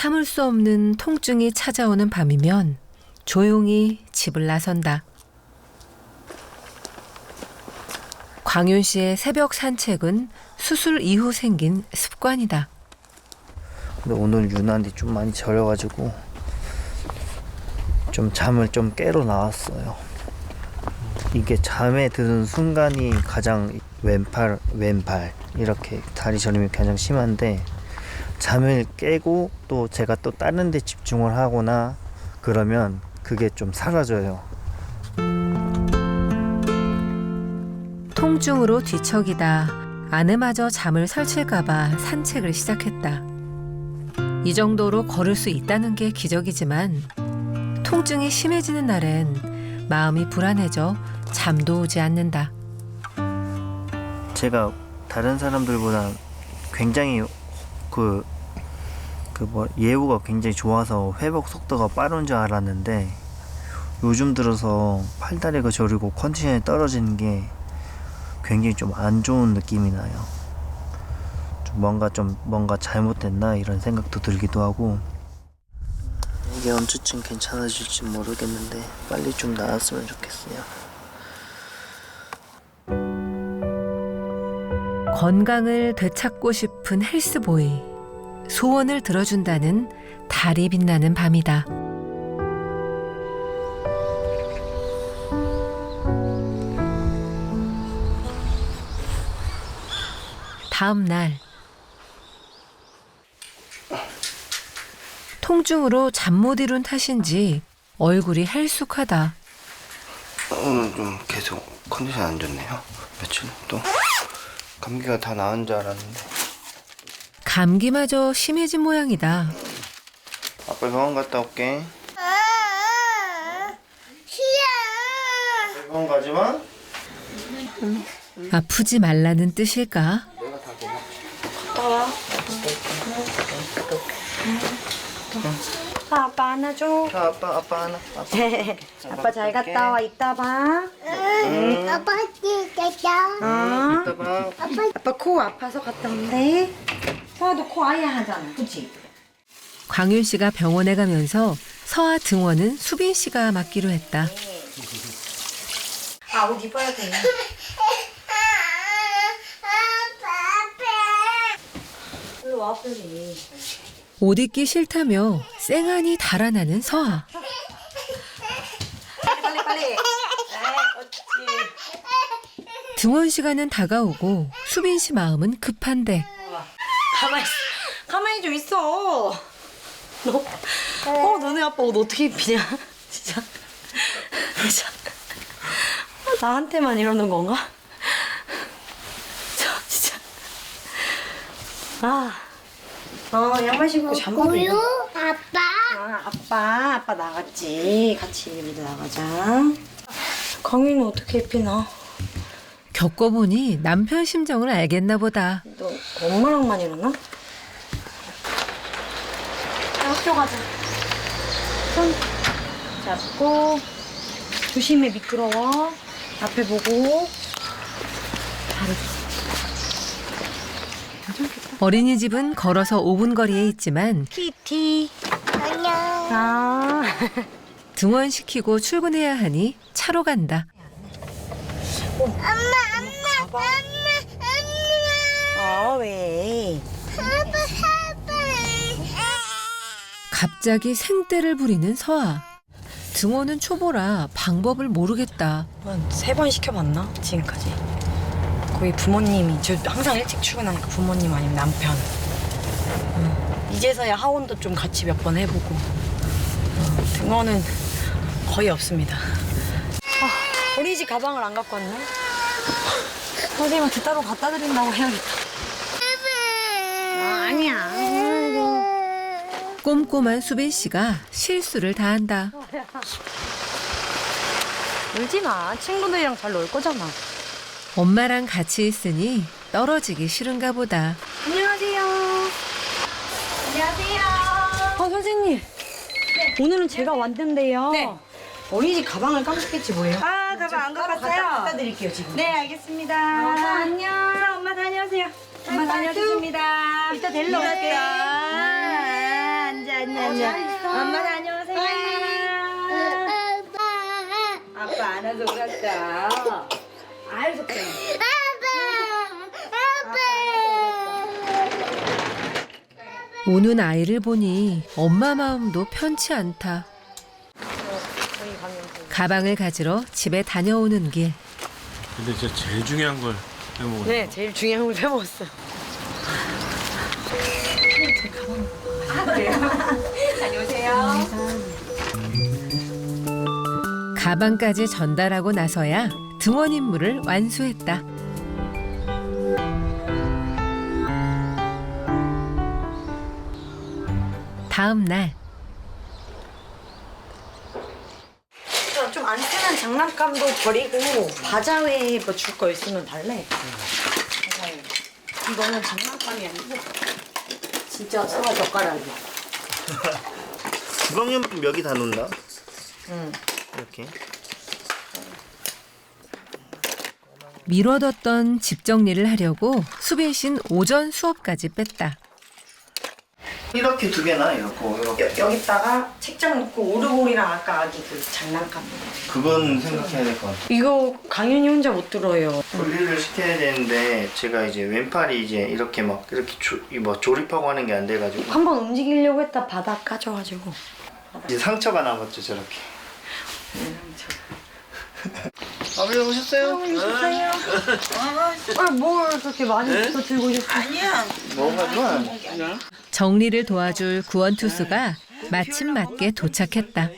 참을 수 없는 통증이 찾아오는 밤이면 조용히 집을 나선다. 광윤 씨의 새벽 산책은 수술 이후 생긴 습관이다. 근데 오늘 유난히 좀 많이 저려가지고 좀 잠을 좀 깨러 나왔어요. 이게 잠에 드는 순간이 가장 왼발 이렇게 다리 저림이 가장 심한데, 잠을 깨고 또 제가 또 다른 데 집중을 하거나 그러면 그게 좀 사라져요. 통증으로 뒤척이다 아내마저 잠을 설칠까봐 산책을 시작했다. 이 정도로 걸을 수 있다는 게 기적이지만 통증이 심해지는 날엔 마음이 불안해져 잠도 오지 않는다. 제가 다른 사람들보다 굉장히 예후가 굉장히 좋아서 회복 속도가 빠른 줄 알았는데, 요즘 들어서 팔다리가 저리고 컨디션이 떨어지는 게 굉장히 좀 안 좋은 느낌이 나요. 뭔가 잘못됐나 이런 생각도 들기도 하고, 이게 언제쯤 괜찮아질지 모르겠는데 빨리 좀 나았으면 좋겠어요. 건강을 되찾고 싶은 헬스보이. 소원을 들어준다는 달이 빛나는 밤이다. 다음 날. 통증으로 잠 못 이룬 탓인지 얼굴이 헬쑥하다. 오늘 좀 계속 컨디션 안 좋네요. 며칠 또 감기가 다 나은 줄 알았는데. 감기마저 심해진 모양이다. 아빠 병원 갔다 올게. 싫어. 병원 가지 마. 아프지 말라는 뜻일까? 아빠 안아줘. 자, 아빠 하나. 아빠 잘 갔다 와. 이따 봐. 아빠 진짜. 이따 봐. 아빠 코 아파서 갔다 온대. 서아도 코 아예 하잖아. 그치? 광윤 씨가 병원에 가면서 서아 등원은 수빈 씨가 맡기로 했다. 아, 옷 입어야 돼. 일로 와, 빨리. 옷 입기 싫다며 쌩하니 달아나는 서아. 빨리. 등원 시간은 다가오고 수빈 씨 마음은 급한데 가만히 좀 있어. 너네 아빠 옷 어떻게 입히냐? 진짜. 나한테만 이러는 건가? 진짜. 양말 신고 잠바도 입고. 아빠 나갔지. 같이 우리도 나가자. 강희는 어떻게 입히나? 겪어보니 남편 심정을 알겠나 보다. 너 엄마랑만 일어나? 학교 가자. 손 잡고 조심해. 미끄러워. 앞에 보고. 잘했어. 어린이집은 걸어서 5분 거리에 있지만 키티. 안녕. 등원시키고 출근해야 하니 차로 간다. 엄마. 왜? 갑자기 생떼를 부리는 서아. 등원은 초보라 방법을 모르겠다. 한 3번 시켜봤나? 지금까지. 거의 부모님이, 저 항상 일찍 출근하니까 부모님 아니면 남편. 이제서야 하원도 좀 같이 몇 번 해보고. 등원은 거의 없습니다. 어린이집 가방을 안 갖고 왔네? 선생님한테 따로 갖다 드린다고 해야겠다. 아니야. 꼼꼼한 수빈 씨가 실수를 다한다. 울지 마. 친구들이랑 잘 놀 거잖아. 엄마랑 같이 있으니 떨어지기 싫은가 보다. 안녕하세요. 선생님. 오늘은 제가 왔는데요. 어린이집 가방을 깜빡했지 뭐예요? 가방 안 갖고 왔어요? 갖다 드릴게요 지금. 네, 알겠습니다. 안녕. 엄마 다녀오세요. 엄마 다녀오겠습니다. 이따 데리러 올게요. 앉아. 엄마 다녀오세요. 아빠 안 와서 그랬다. 아유 속상해. 우는 아이를 보니 엄마 마음도 편치 않다. 가방을 가지러 집에 다녀오는 길. 근데 진짜 제일 중요한 걸 해먹었네. 네, 제일 중요한 걸 빼먹었어요. 가방까지 전달하고 나서야 등원 임무를 완수했다. 다음 날 좀 안 쓰는 장난감도 버리고 바자회 뭐 줄 거 있으면 달래. 이거는 장난감이 아니고 진짜 사과 젓가락이야. 주방용품 여기 다 놓는다. 이렇게. 미뤄뒀던 집 정리를 하려고 수빈 씨는 오전 수업까지 뺐다. 이렇게 두 개나 이렇게. 여기다가 책장 놓고 오르골이랑 아까 아기 그 장난감. 그건 생각해야 될 것 같아요. 이거 강연이 혼자 못 들어요. 분리를 시켜야 되는데 제가 이제 왼팔이 이제 이렇게 막 이렇게 조립하고 하는 게 안 돼가지고 한번 움직이려고 했다 바닥 까져가지고. 이제 상처가 남았죠 저렇게. 아버지 오셨어요? 뭘 그렇게 많이 들고 오셨어? 뭐가 좋아? 정리를 도와줄 구원투수가 마침 맞게 도착했다.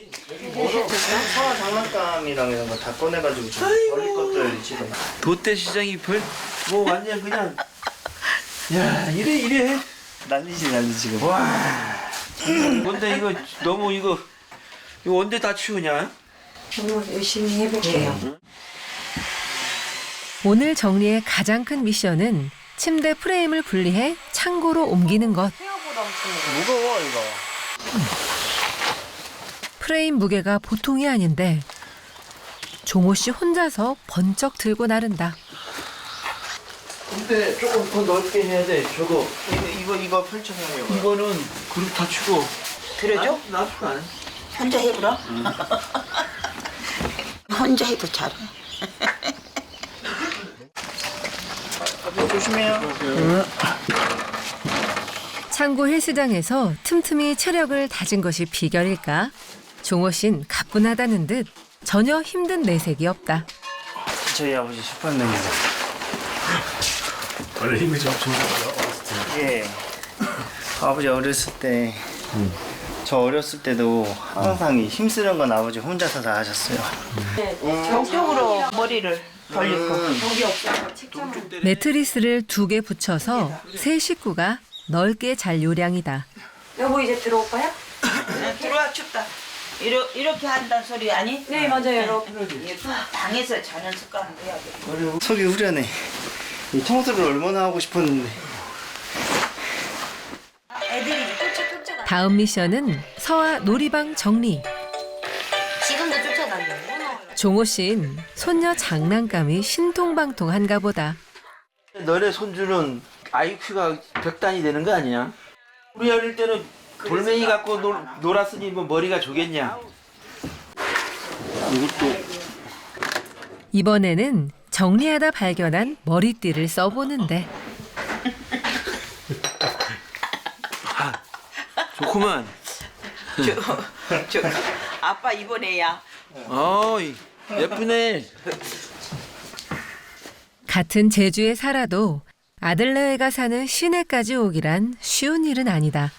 서화 장난감이랑 이런 거 다 꺼내가지고 좀 버릴 것들 지금. 돛대 시장이 뭐 완전 그냥 야 이래 난리지 지금. 와. 근데 이거 너무 이거 언제 다 치우냐? 정말 열심히 해볼게요. 오늘 정리의 가장 큰 미션은 침대 프레임을 분리해 창고로 옮기는 것. 무거워 이거. 프레임 무게가 보통이 아닌데 종호 씨 혼자서 번쩍 들고 나른다. 근데 조금 더 넓게 해야 돼. 저거 이거 펼쳐서 하려고. 이거는 그릇 다 치고 들어줘? 나도 안 해. 혼자 해보라. 혼자 해도 잘해. 조심해요. 창고 헬스장에서 틈틈이 체력을 다진 것이 비결일까? 종호 씨는 가뿐하다는 듯 전혀 힘든 내색이 없다. 저희 아버지 슈퍼맨입니다. 원래 힘이 좀 어렸을 때. 예. 아버지 어렸을 때, 저 어렸을 때도 항상 이 힘쓰는 건 아버지 혼자서 다 하셨어요. 저쪽으로 머리를 돌리고. 매트리스를 2개 붙여서 세 식구가 넓게 잘 요량이다. 여보 이제 들어올까요? 들어와 춥다. 이렇게 한다는 소리 아니? 네 맞아요. 방에서 자는 습관은 해야 돼. 속이 후련해. 이 청소를 얼마나 하고 싶었는데. 애들이 쫓아다녀. 다음 미션은 서화 놀이방 정리. 지금도 쫓아다녀. 종호 씨는 손녀 장난감이 신통방통한가 보다. 너네 손주는 IQ가 100단이 되는 거 아니냐? 우리 어릴 때는 돌멩이 갖고 놀았으니 뭐 머리가 좋겠냐? 이것도 이번에는 정리하다 발견한 머리띠를 써보는데 좋구만. 저 아빠 이번에야. 예쁘네. 같은 제주에 살아도 아들네가 사는 시내까지 오기란 쉬운 일은 아니다.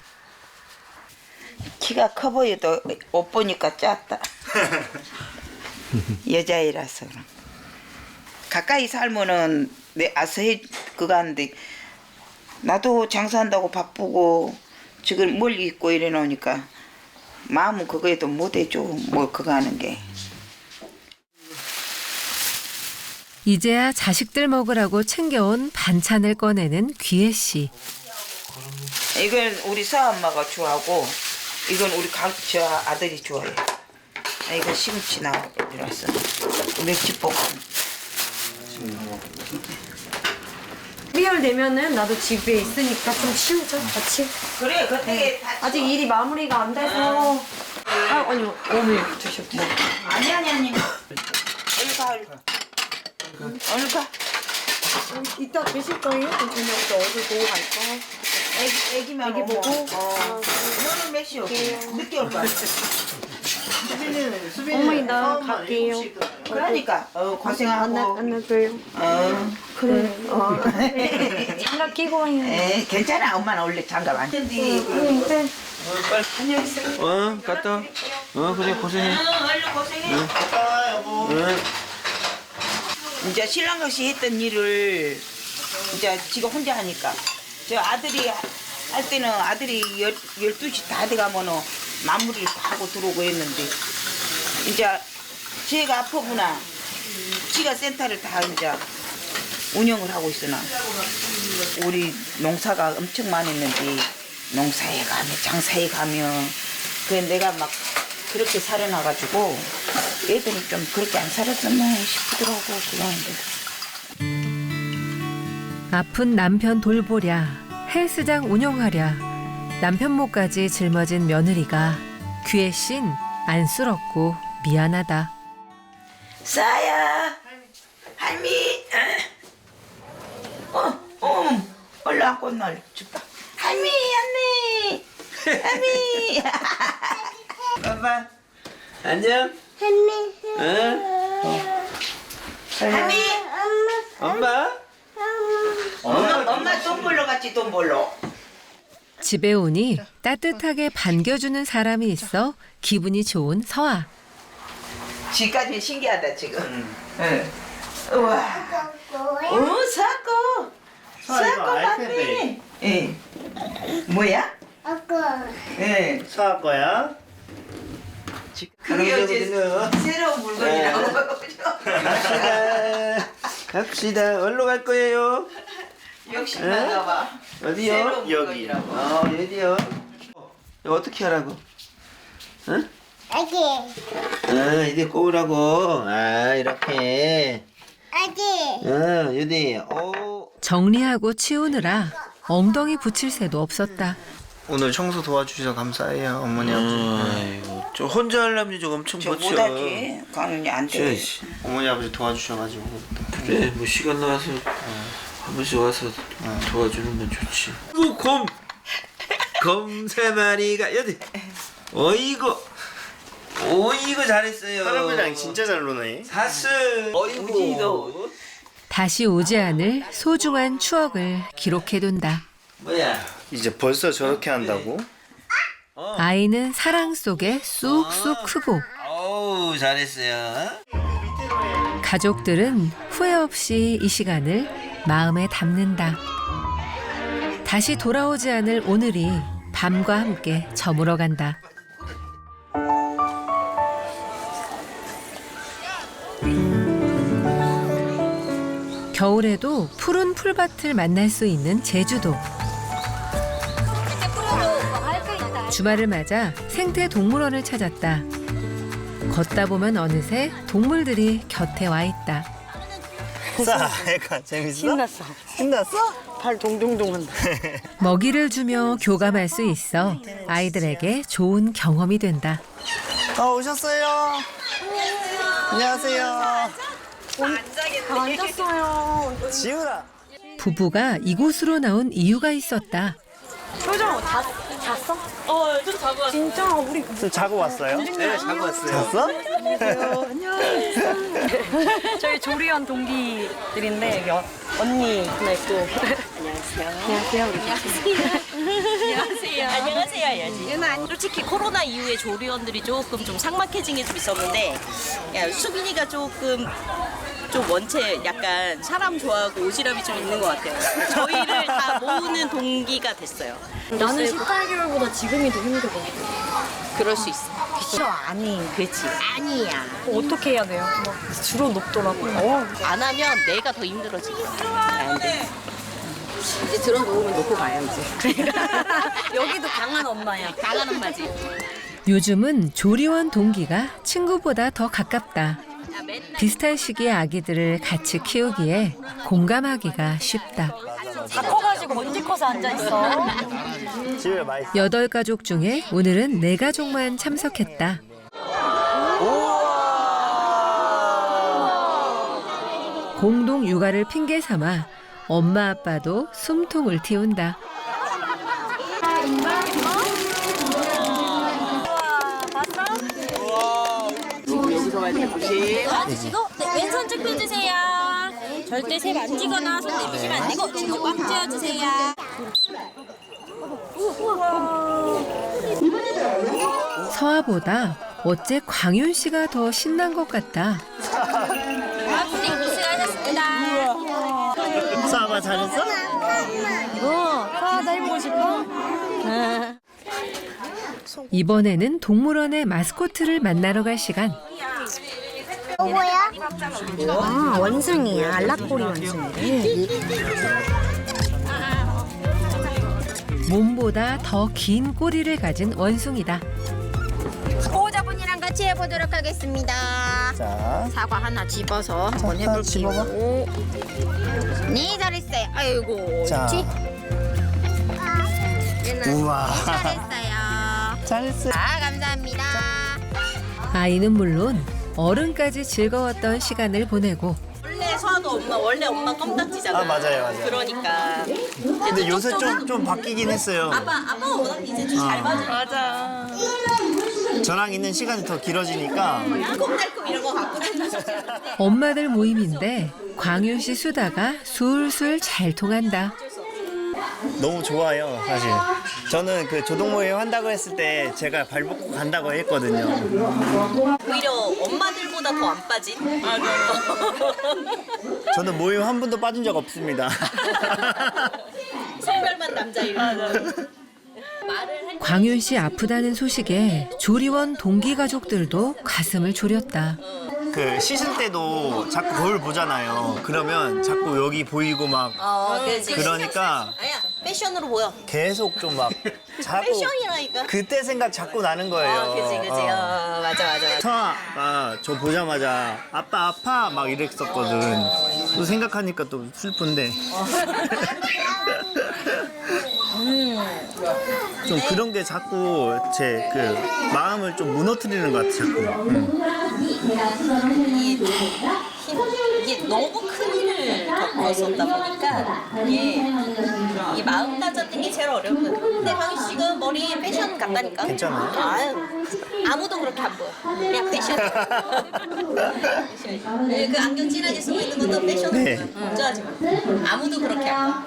키가 커 보여도 옷 보니까 작다. 여자애라서 그럼. 가까이 살면은 내 아서해 그거 하는데 나도 장사한다고 바쁘고 지금 멀리 있고 이래 놓으니까 마음은 그거에도 못해줘. 뭐 그거 하는 게. 이제야 자식들 먹으라고 챙겨온 반찬을 꺼내는 귀혜 씨. 이건 우리 사엄마가 좋아하고 이건 우리 저 아들이 좋아해. 이거 시금치 나왔어. 멸치볶음. 12월 되면은 나도 집에 있으니까 좀 치우자 같이. 그래 그때 아직 일이 마무리가 안 돼서. 아 아니 어머니 드셔도 돼. 아니 얼른 가. 이따 드실 거예요? 저녁부터 어디 보고 갈까? 애기만 애기 오고. 보고? 너는 몇 시에 올게? 늦게 올 거야. 어머니 나 갈게요. 그러니까 고생하고. 안녕하세요. 그래. 장갑 끼고 와요. 괜찮아. 엄마는 원래 장갑 안 쓰는데. 네. 갔다 와. 그래 고생해. 얼른 고생해. 이제 신랑같이 했던 일을 이제 지가 혼자 하니까 저 아들이 할 때는 아들이 12시 다 돼가면은 마무리를 다 하고 들어오고 했는데 이제 제가 아프구나 지가 센터를 다 이제 운영을 하고 있으나 우리 농사가 엄청 많았는데 농사에 가면 장사에 가면 그래 내가 막 그렇게 살아나가지고 애들은 좀 그렇게 안 살았었나 싶더라고 그런데. 아픈 남편 돌보랴, 헬스장 운영하랴, 남편 목까지 짊어진 며느리가 귀에 씬 안쓰럽고 미안하다. 싸야 할미 얼른 안고 널 춥다 할미 엄마 안녕. 할미 엄마. 엄마 돈 벌러 갔지 돈 벌러. 집에 오니 따뜻하게 반겨주는 사람이 있어 기분이 좋은 서아. 지까지 신기하다 지금. 응. 우와. 오 사고. 사고 맞네. 예. 뭐야? 예. 사할 거야? 그게 이제 새로운 물건이라고. 갑시다. 어디로 갈 거예요? 욕심나가 봐. 어디요? 새로운 여기. 물건이라고. 여기요. 이거 어떻게 하라고? 응? 이제 꼬우라고. 이렇게. 유디. 정리하고 치우느라 엉덩이 붙일 새도 없었다. 오늘 청소 도와주셔서 감사해요 어머니 아버지. 아이고, 저 혼자 하려면 저 엄청 저 버텨. 못하지. 강은이 안 돼. 어머니 아버지 도와주셔가지고. 그래, 뭐 시간 나와서 한 번씩 와서 도와주는 건 좋지. 곰 3마리가 여기. 어이구 잘했어요. 할아버지랑 진짜 잘 노네. 사슴. 어이구. 다시 오지 않을 소중한 추억을 기록해둔다. 뭐야? 이제 벌써 저렇게 한다고? 아이는 사랑 속에 쑥쑥 크고 어우 잘했어요. 가족들은 후회 없이 이 시간을 마음에 담는다. 다시 돌아오지 않을 오늘이 밤과 함께 저물어 간다. 겨울에도 푸른 풀밭을 만날 수 있는 제주도. 주말을 맞아 생태동물원을 찾았다. 걷다 보면 어느새 동물들이 곁에 와 있다. 애가 재밌어? 신났어. 신났어? 발 동동동 한다. 먹이를 주며 교감할 수 있어 아이들에게 좋은 경험이 된다. 오셨어요. 안녕하세요. 앉았어요. 지훈아. 부부가 이곳으로 나온 이유가 있었다. 표정 잤어? 좀 자고 왔어. 진짜 우리 좀 자고 왔어요? 네, 자고 왔어요. 잤어? 저희 조리원 동기들인데 여기 언니 하나 있고. 안녕하세요 해야지. 솔직히 코로나 이후에 조리원들이 조금 좀 삭막해진 게 좀 있었는데 수빈이가 조금 좀 원체 약간 사람 좋아하고 오지랖이 좀 있는 것 같아요. 저희를 다 모으는 동기가 됐어요. 나는 18개월보다 지금이 더 힘들거든. 그럴 수 있어. 싫어 아니. 그렇지. 아니야. 어떻게 해야 돼요? 막 주로 높더라고. 안 하면 내가 더 힘들어질 거야. 안 돼. 이제 들어놓으면 놓고 가요 이제. 여기도 강한 엄마야. 강한 엄마지. 요즘은 조리원 동기가 친구보다 더 가깝다. 비슷한 시기의 아기들을 같이 키우기에 공감하기가 쉽다. 다 커가지고 먼지 커서 앉아있어. 집에 많이 8가족 중에 오늘은 4가족만 참석했다. 공동 육아를 핑계 삼아 엄마 아빠도 숨통을 틔운다. 만지시고 왼손 쭉 펴주세요. 절대 새 만지거나 손 내미시면 안 되고 진짜 꽉 쥐어주세요. 서아보다 어째 광윤 씨가 더 신난 것 같다. 수고하셨습니다. 싸봐 잘했어? 서아 닮고 싶어? 이번에는 동물원의 마스코트를 만나러 갈 시간. 아, 원숭이야. 알락꼬리 원숭이. 몸보다 더 긴 꼬리를 가진 원숭이다. 보호자분이랑 같이 해보도록 하겠습니다. 자, 사과 하나 집어서 한번 하나 해볼게요. 집어봐. 네, 잘했어요. 아이고, 자. 좋지? 우와. 잘했어요. 잘했어. 아, 감사합니다. 아이는 물론 어른까지 즐거웠던 시간을 보내고 원래 서아도 원래 엄마 껌딱지잖아. 아, 맞아요. 그러니까. 근데 요새 좀 바뀌긴 했어요. 아빠가 워낙 이제 좀 잘 맞아. 저랑 있는 시간이 더 길어지니까 달콤달콤 이런 거 갖고 다니면서. 엄마들 모임인데 광윤 씨 수다가 술술 잘 통한다. 너무 좋아요, 사실. 저는 그 조동 모임 한다고 했을 때 제가 발벗고 간다고 했거든요. 오히려 엄마들보다 더 안 빠진. 저는 모임 한 번도 빠진 적 없습니다. 성별만 남자일. 광윤 씨 아프다는 소식에 조리원 동기 가족들도 가슴을 졸였다. 그 씻을 때도 자꾸 거울 보잖아요. 그러면 자꾸 여기 보이고 막 그렇지. 그러니까 아야, 패션으로 보여. 계속 좀 막 자꾸 패션이라니까. 그때 생각 자꾸 나는 거예요. 그지. 맞아. 서아가 저 보자마자 아빠 아파 막 이랬었거든. 또 생각하니까 또 슬픈데. 좀 그런 게 자꾸 제 그 마음을 좀 무너뜨리는 것 같아 자꾸. 이게 너무 큰 일을 겪었었다 보니까 이게 마음가짐이 게 제일 어려운 거예요. 근데 광희 씨가 머리 패션 같다니까. 괜찮아요? 아유, 아무도 그렇게 안 보여. 그냥 패션. 그 안경 진하게 쓰고 있는 것도 패션으로 네. 보여. 걱정하지 마. 아무도 그렇게 안 봐.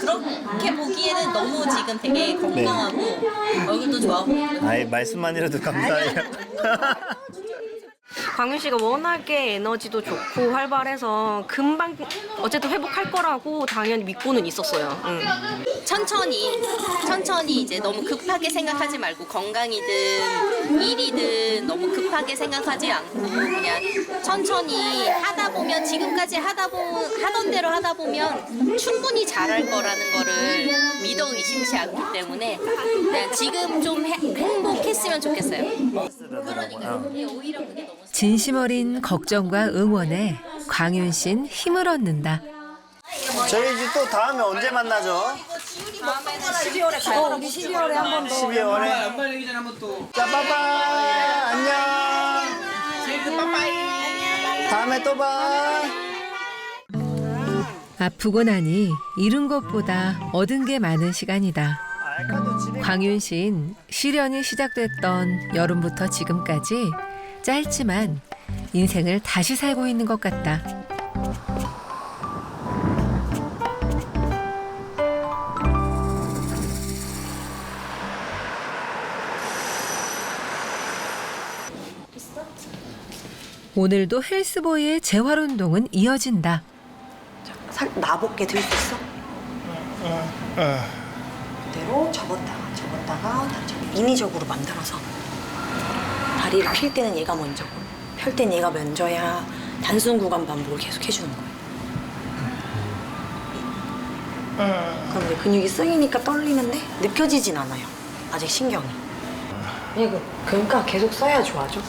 그렇게 보기에는 너무 지금 되게 건강하고 얼굴도 좋아 보이고. 아이 말씀만이라도 감사해요. 광윤 씨가 워낙에 에너지도 좋고 활발해서 금방 어쨌든 회복할 거라고 당연히 믿고는 있었어요. 천천히 이제 너무 급하게 생각하지 말고 건강이든 일이든 너무 급하게 생각하지 않고 그냥 천천히 하다 보면 지금까지 하던 대로 하다 보면 충분히 잘할 거라는 거를 믿어 의심치 않기 때문에 그냥 지금 좀 행복했으면 좋겠어요. 그러니까 오히려 그게 너무 진심 어린 걱정과 응원에 광윤 씨는 힘을 얻는다. 저희 이제 또 다음에 언제 만나죠? 12월에 가요. 우리 12월에 한 번 더. 12월에. 연말 되기 전에 한번 또. 자, 빠빠이. 안녕. 다음에 또 봐. 아프고 나니 잃은 것보다 얻은 게 많은 시간이다. 광윤 씨는 시련이 시작됐던 여름부터 지금까지 짧지만 인생을 다시 살고 있는 것 같다. 오늘도 헬스보이의 재활운동은 이어진다. 나복게 들 수 있어? 그대로 접었다가 다리 접어. 인위적으로 만들어서 다리를 필 때는 얘가 먼저고 펼 때는 얘가 먼저야 단순 구간 반복을 계속 해주는 거예요. 그럼 이제 근육이 쓰이니까 떨리는데 느껴지진 않아요. 아직 신경이. 그러니까 계속 써야 좋아져.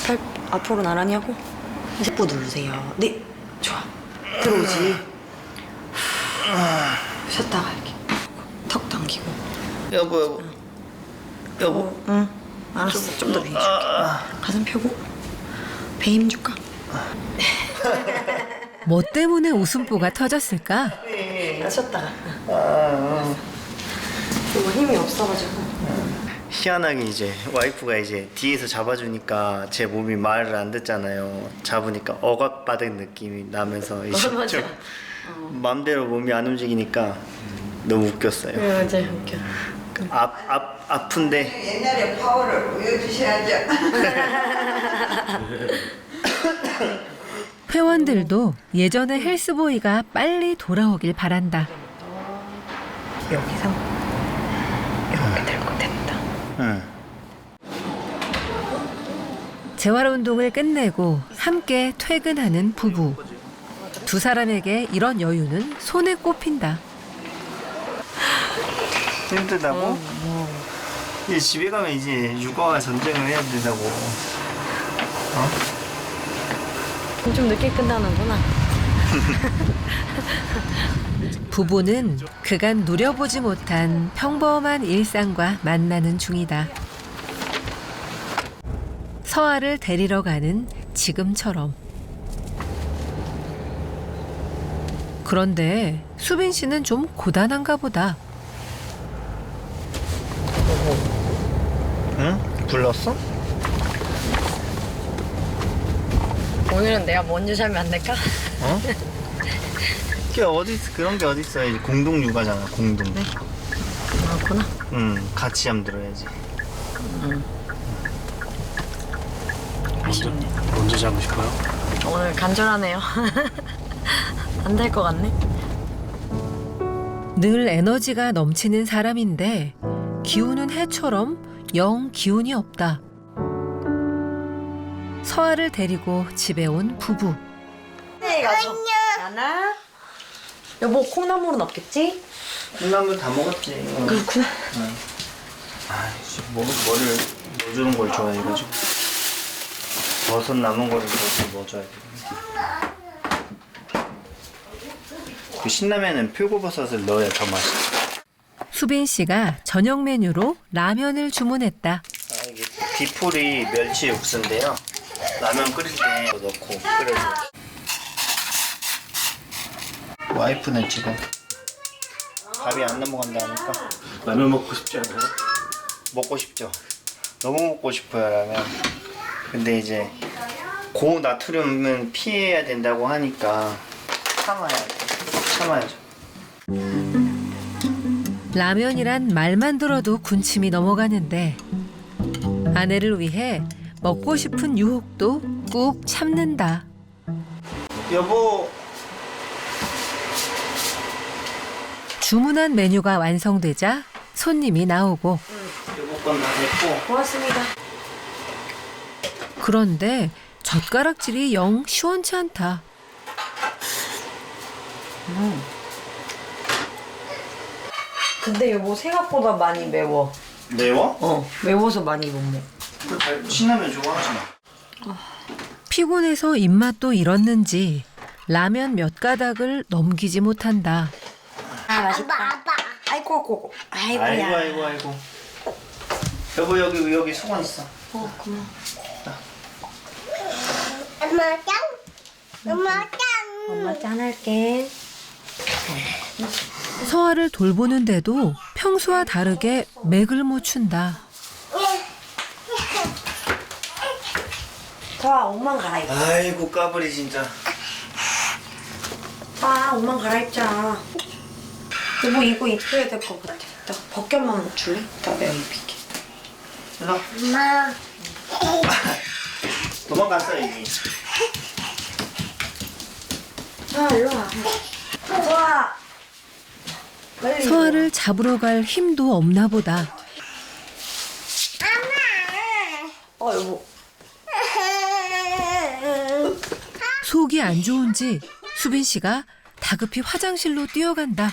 팔 앞으로 나란히 하고 sep부 누르세요. 네, 좋아. 들어오지. 쉬었다가 이렇게 턱 당기고. 여보. 응. 알았어. 좀 더 배 힘줄게. 가슴 펴고. 배 힘줄까? 뭐 때문에 웃음보가 터졌을까? 쉬었다가. 이거 힘이 없어가지고. 희한하게 이제 와이프가 이제 뒤에서 잡아주니까 제 몸이 말을 안 듣잖아요. 잡으니까 억압받은 느낌이 나면서 이제 맞아. 좀 맘대로 몸이 안 움직이니까 너무 웃겼어요. 네, 맞아. 웃겨. 아픈데 옛날에 파워를 보여주셔야죠. 회원들도 예전의 헬스보이가 빨리 돌아오길 바란다. 여기서 이렇게 들고 된다. 응. 재활운동을 끝내고 함께 퇴근하는 부부. 두 사람에게 이런 여유는 손에 꼽힌다. 힘들다고? 이제 집에 가면 이제 육아와 전쟁을 해야 된다고. 좀 늦게 끝나는구나. 부부는 그간 누려보지 못한 평범한 일상과 만나는 중이다. 서아를 데리러 가는 지금처럼. 그런데 수빈 씨는 좀 고단한가 보다. 응? 불렀어? 오늘은 내가 먼저 자면 안 될까? 어? 그게 그런 게 어디 있어? 이제 공동 육아잖아. 공동. 네. 그렇구나. 같이 잠들어야지. 아쉽네. 언제 자고 싶어요? 오늘 간절하네요. 안 될 것 같네. 늘 에너지가 넘치는 사람인데 기운은 해처럼 영 기운이 없다. 서아를 데리고 집에 온 부부. 네, 가서. 안녕. 여보, 콩나물은 없겠지? 콩나물 다 먹었지. 그렇구나. 아이씨, 뭐를 넣어주는 걸 좋아해가지고. 버섯 남은 거를 넣어줘야 돼. 그 신라면은 표고버섯을 넣어야 더 맛있어. 수빈 씨가 저녁 메뉴로 라면을 주문했다. 이게 디포리 멸치 육수인데요. 라면 끓일 때 넣고 끓여줘. 와이프는 지금 밥이 안 넘어간다 하니까 라면 먹고 싶지 않아요? 먹고 싶죠. 너무 먹고 싶어요 라면. 근데 이제 고나트륨은 피해야 된다고 하니까 참아야죠. 라면이란 말만 들어도 군침이 넘어가는데 아내를 위해 먹고 싶은 유혹도 꾹 참는다. 여보. 주문한 메뉴가 완성되자 손님이 나오고 여보 건 다 됐고. 고맙습니다. 그런데 젓가락질이 영 시원치 않다. 근데 여보, 생각보다 많이 매워. 매워? 매워서 많이 못 먹어. 신라면 좋아하지 마. 피곤해서 입맛도 잃었는지 라면 몇 가닥을 넘기지 못한다. 아, 맛있다. 아이고. 아이고. 여보 여기 수건 있어. 고마워. 엄마 짠 할게. 서아를 돌보는데도 평소와 다르게 맥을 못 춘다. 자, 옷만 갈아입자. 아이고 까불이 진짜. 옷만 갈아입자. 여보, 이거 입혀야 될 것 같아. 나 벗겨만 줄래? 나 내가 입힐게. 일로. 엄마. 도망갔어 이미. 일로 와. 서아. 빨리. 서아를 잡으러 갈 힘도 없나 보다. 여보. 속이 안 좋은지 수빈 씨가 다급히 화장실로 뛰어간다.